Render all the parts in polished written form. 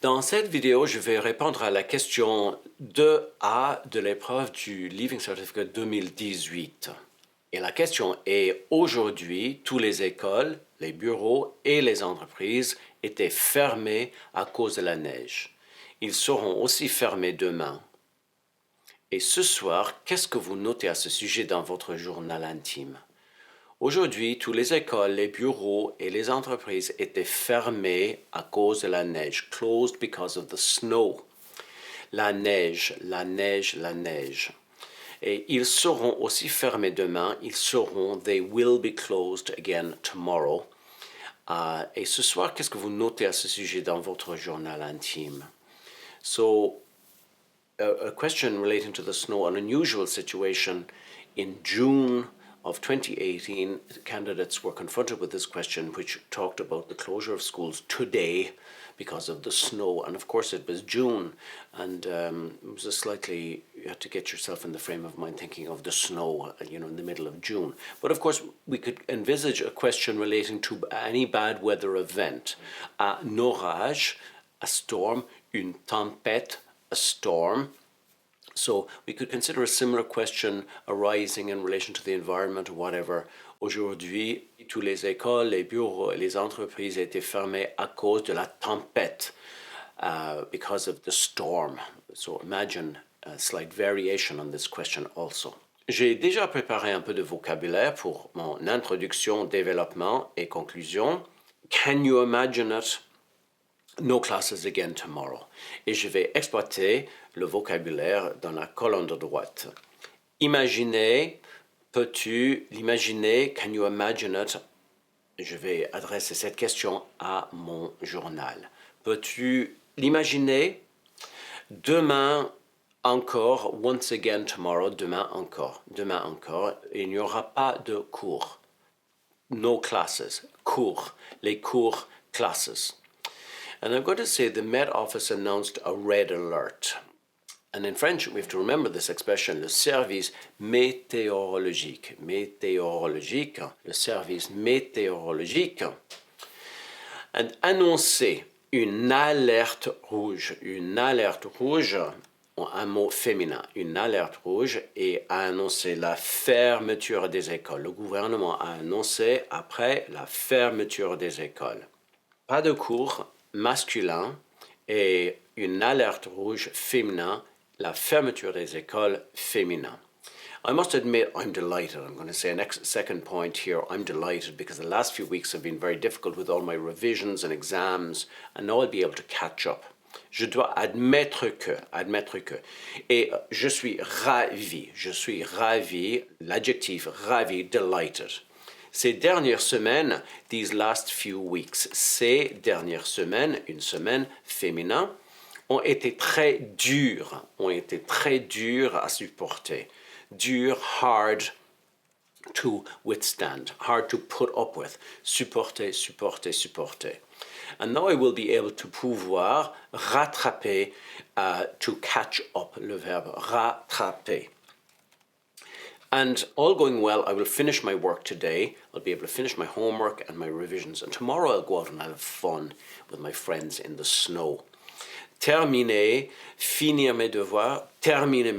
Dans cette vidéo, je vais répondre à la question 2A de l'épreuve du Leaving Certificate 2018. Et la question est, aujourd'hui, toutes les écoles, les bureaux et les entreprises étaient fermés à cause de la neige. Ils seront aussi fermés demain. Et ce soir, qu'est-ce que vous notez à ce sujet dans votre journal intime? Aujourd'hui, toutes les écoles, les bureaux et les entreprises étaient fermés à cause de la neige. Closed because of the snow. La neige, la neige, la neige. Et ils seront aussi fermés demain. They will be closed again tomorrow. Et ce soir, qu'est-ce que vous notez à ce sujet dans votre journal intime? So, a question relating to the snow, an unusual situation in June of 2018, candidates were confronted with this question, which talked about the closure of schools today because of the snow. And of course, it was June, and it was you had to get yourself in the frame of mind thinking of the snow, in the middle of June. But of course, we could envisage a question relating to any bad weather event. Un orage, a storm, une tempête, a storm. So we could consider a similar question arising in relation to the environment or whatever. Aujourd'hui, toutes les écoles, les bureaux et les entreprises étaient fermées à cause de la tempête, because of the storm. So imagine a slight variation on this question also. J'ai déjà préparé un peu de vocabulaire pour mon introduction, développement et conclusion. Can you imagine it? No classes again tomorrow. Et je vais exploiter le vocabulaire dans la colonne de droite. Imaginer, peux-tu l'imaginer? Can you imagine it? Je vais adresser cette question à mon journal. Peux-tu l'imaginer? Demain encore, once again tomorrow, demain encore, il n'y aura pas de cours. No classes, cours, les cours, classes. And I'm going to say the Met Office announced a red alert. And in French, we have to remember this expression, le service météorologique. Météorologique, le service météorologique. And annoncer une alerte rouge. Une alerte rouge, un mot féminin, une alerte rouge, et a annoncé la fermeture des écoles. Le gouvernement a annoncé après la fermeture des écoles. Pas de cours masculin et une alerte rouge féminin, la fermeture des écoles féminin. I must admit, I'm delighted. I'm going to say a second point here. I'm delighted because the last few weeks have been very difficult with all my revisions and exams, and now I'll be able to catch up. Je dois admettre que. Et je suis ravi, l'adjectif ravi, delighted. Ces dernières semaines, these last few weeks, ces dernières semaines, une semaine féminin, ont été très dures à supporter. Dur, hard to withstand, hard to put up with. Supporter. And now I will be able to pouvoir rattraper, to catch up, le verbe rattraper. And all going well, I will finish my work today. I'll be able to finish my homework and my revisions. And tomorrow I'll go out and I'll have fun with my friends in the snow. Terminer, finir mes devoirs, terminer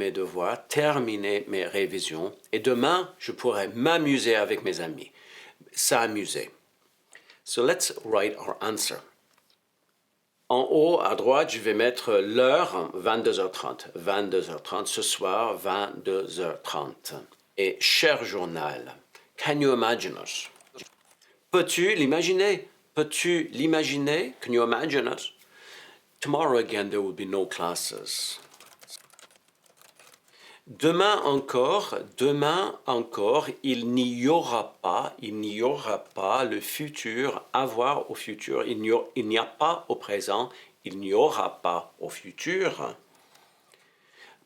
mes révisions. Et demain, je pourrai m'amuser avec mes amis. S'amuser. So let's write our answer. En haut, à droite, je vais mettre l'heure, 22h30. 22h30, ce soir, 22h30. Et cher journal, can you imagine it? Peux-tu l'imaginer? Can you imagine it? Tomorrow again, there will be no classes. Demain encore, il n'y aura pas le futur, avoir au futur, il n'y a pas au présent, il n'y aura pas au futur.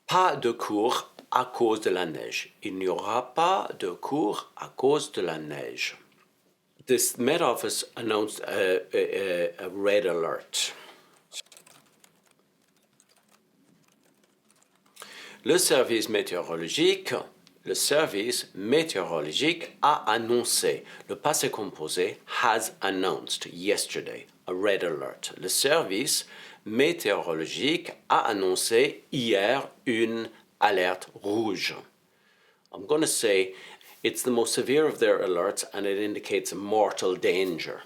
Pas de cours à cause de la neige. Il n'y aura pas de cours à cause de la neige. This Met Office announced a red alert. Le service météorologique a annoncé. Le passé composé has announced yesterday a red alert. Le service météorologique a annoncé hier une alerte rouge. I'm going to say it's the most severe of their alerts and it indicates mortal danger.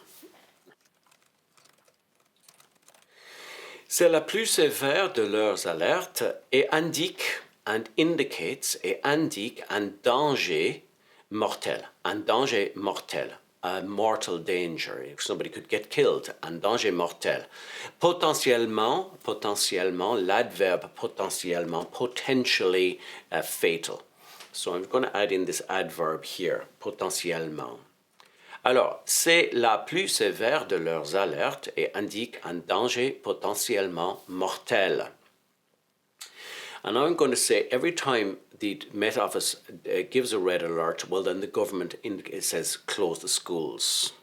C'est la plus sévère de leurs alertes et indique and indicates et indique un danger mortel, a mortal danger. Somebody could get killed, un danger mortel. Potentiellement, l'adverbe potentiellement, potentially fatal. So I'm going to add in this adverb here, potentiellement. Alors, c'est la plus sévère de leurs alertes et indique un danger potentiellement mortel. And now I'm going to say every time the Met Office gives a red alert, well, then the government says close the schools.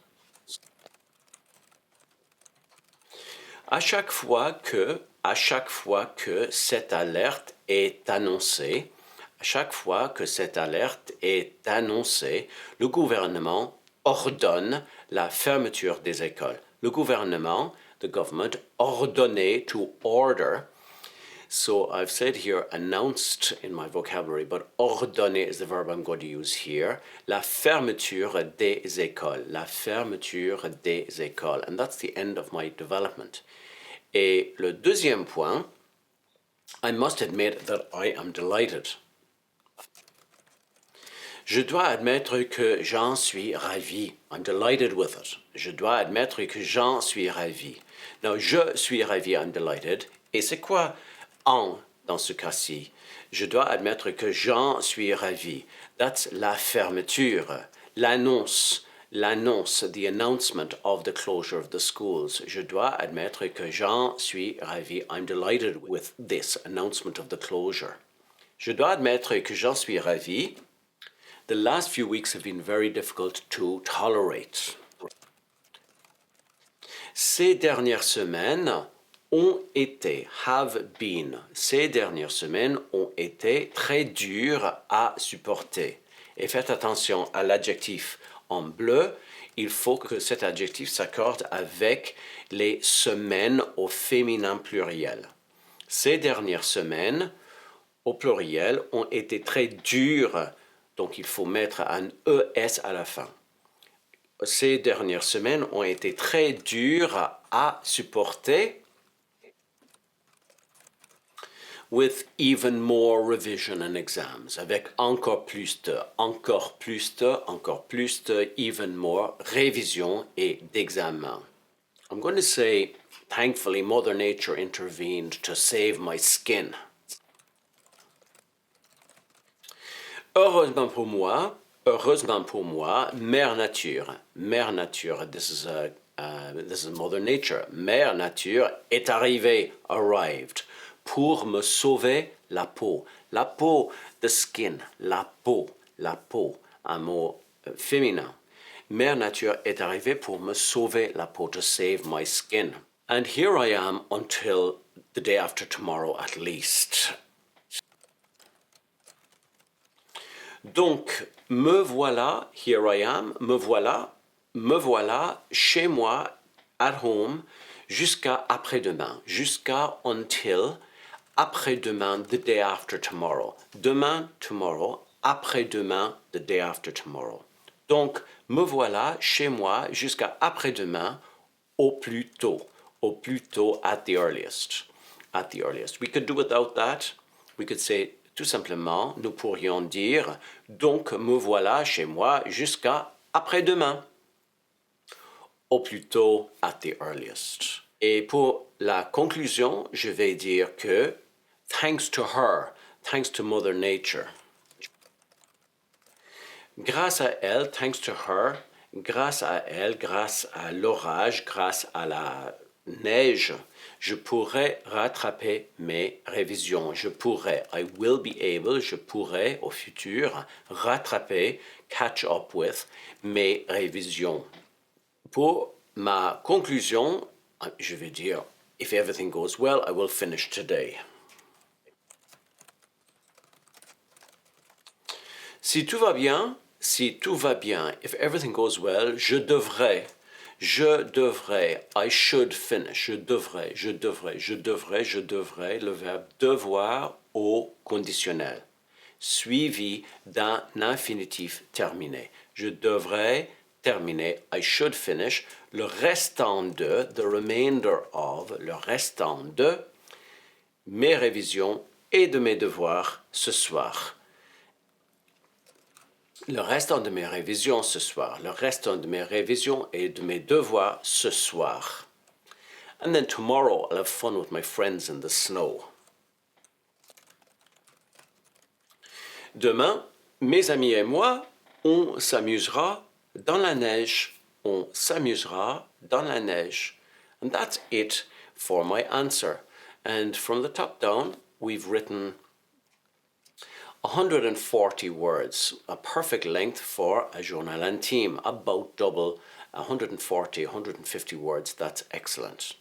À chaque fois que cette alerte est annoncée, le gouvernement ordonne la fermeture des écoles. Le gouvernement, the government, ordonné, to order. So I've said here announced in my vocabulary, but ordonner is the verb I'm going to use here. La fermeture des écoles. And that's the end of my development. Et le deuxième point, I must admit that I am delighted. Je dois admettre que j'en suis ravi. I'm delighted with it. Je dois admettre que j'en suis ravi. Now, je suis ravi, I'm delighted. Et c'est quoi en dans ce cas-ci? Je dois admettre que j'en suis ravi. That's la fermeture, l'annonce, the announcement of the closure of the schools. Je dois admettre que j'en suis ravi. I'm delighted with this announcement of the closure. Je dois admettre que j'en suis ravi. The last few weeks have been very difficult to tolerate. Ces dernières semaines ont été, ces dernières semaines ont été très dures à supporter. Et faites attention à l'adjectif en bleu. Il faut que cet adjectif s'accorde avec les semaines au féminin pluriel. Ces dernières semaines, au pluriel, ont été très dures. Donc, il faut mettre un ES à la fin. Ces dernières semaines ont été très dures à supporter. With even more revision and exams. Avec encore plus de, even more, révision et d'examen. I'm going to say, thankfully, Mother Nature intervened to save my skin. Heureusement pour moi, Mère Nature, this is Mother Nature. Mère Nature est arrivée, arrived, pour me sauver la peau. La peau, the skin, la peau, un mot féminin. Mère Nature est arrivée pour me sauver la peau, to save my skin. And here I am until the day after tomorrow at least. Donc, me voilà, here I am, me voilà chez moi, at home, jusqu'à après-demain, jusqu'à until, après-demain, the day after tomorrow. Demain, tomorrow, après-demain, the day after tomorrow. Donc, me voilà chez moi jusqu'à après-demain, au plus tôt, at the earliest. We could do without that. We could say, tout simplement, nous pourrions dire « Donc me voilà chez moi jusqu'à après-demain ». Au plus tôt, at the earliest. Et pour la conclusion, je vais dire que thanks to her, thanks to Mother Nature. Grâce à elle, thanks to her, grâce à elle, grâce à l'orage, grâce à la neige, je pourrais rattraper mes révisions. I will be able, je pourrais au futur rattraper, catch up with mes révisions. Pour ma conclusion, je vais dire, if everything goes well, I will finish today. Si tout va bien, if everything goes well, je Je devrais, I should finish. Je devrais, je devrais, je devrais, je devrais, le verbe devoir au conditionnel, suivi d'un infinitif terminé. Je devrais terminer, I should finish, le restant de, the remainder of, le restant de mes révisions et de mes devoirs ce soir. Le restant de mes révisions ce soir. Le restant de mes révisions et de mes devoirs ce soir. And then tomorrow I'll have fun with my friends in the snow. Demain, mes amis et moi, on s'amusera dans la neige. On s'amusera dans la neige. And that's it for my answer. And from the top down, we've written 140 words, a perfect length for a journal intime, about double, 140, 150 words, that's excellent.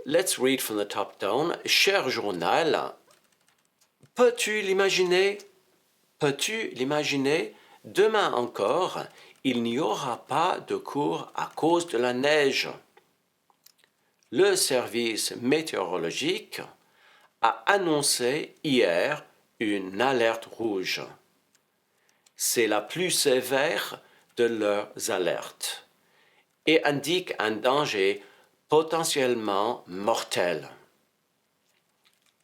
Let's read from the top down. Cher journal, peux-tu l'imaginer? Peux-tu l'imaginer? Demain encore, il n'y aura pas de cours à cause de la neige. Le service météorologique a annoncé hier une alerte rouge. C'est la plus sévère de leurs alertes et indique un danger potentiellement mortel.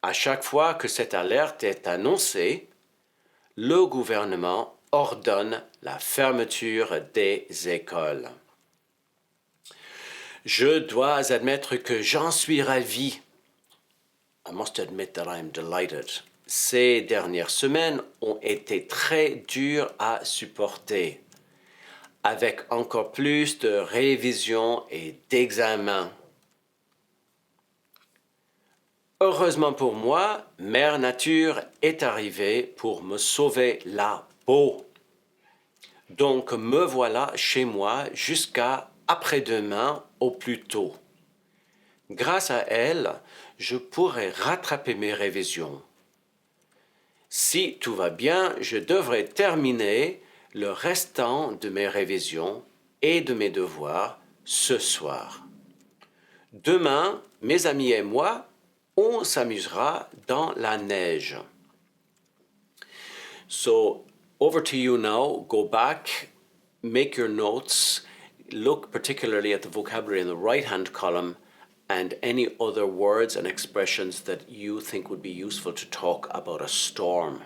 À chaque fois que cette alerte est annoncée, le gouvernement ordonne la fermeture des écoles. Je dois admettre que j'en suis ravi. I must admit that I am delighted. Ces dernières semaines ont été très dures à supporter, avec encore plus de révisions et d'examens. Heureusement pour moi, Mère Nature est arrivée pour me sauver la peau. Donc me voilà chez moi jusqu'à après-demain au plus tôt. Grâce à elle, je pourrai rattraper mes révisions. Si tout va bien, je devrais terminer le restant de mes révisions et de mes devoirs ce soir. Demain, mes amis et moi, on s'amusera dans la neige. So, over to you now. Go back, make your notes, look particularly at the vocabulary in the right-hand column and any other words and expressions that you think would be useful to talk about a storm.